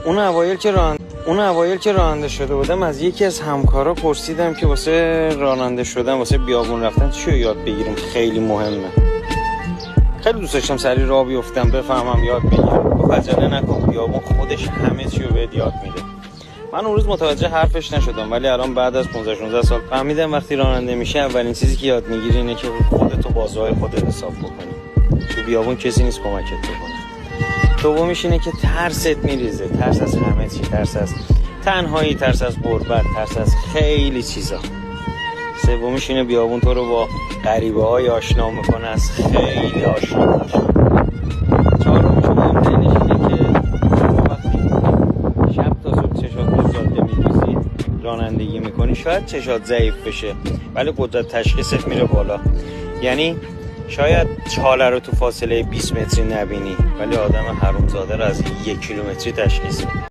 اون اوایل که راننده شده بودم از یکی از همکارا پرسیدم که واسه راننده شدن واسه بیابون رفتن چی رو یاد بگیریم، خیلی مهمه. خیلی دوست داشتم سری راه بیفتم بفهمم یاد بگیرم. گفت عجله نکن، بیابون خودش همه چی رو بهت یاد میده. من اون روز متوجه حرفش نشدم، ولی الان بعد از 15-16 سال فهمیدم وقتی راننده میشه اولین چیزی که یاد میگیری اینه که خودتو بازوهای خودت حساب بکنی. تو بیابون کسی نیست کمکت بکنه. دومیش اینه که ترست میریزه، ترس از همه چی، ترس از تنهایی، ترس از غربت، ترس از خیلی چیزا. سومیش اینه بیابون تو رو با غریبه های آشنا میکنه، از خیلی آشنا باشه. چهارمیش و مهمترینش اینه که وقتی شب تا صبح چشات به جاده میدوزی رانندگی میکنی شاید چشات ضعیف بشه ولی قدرت تشخیصت میره بالا. یعنی شاید چاله رو تو فاصله 20 متری نبینی ولی آدم حرومزاده رو از 1 کیلومتری تشخیص میده.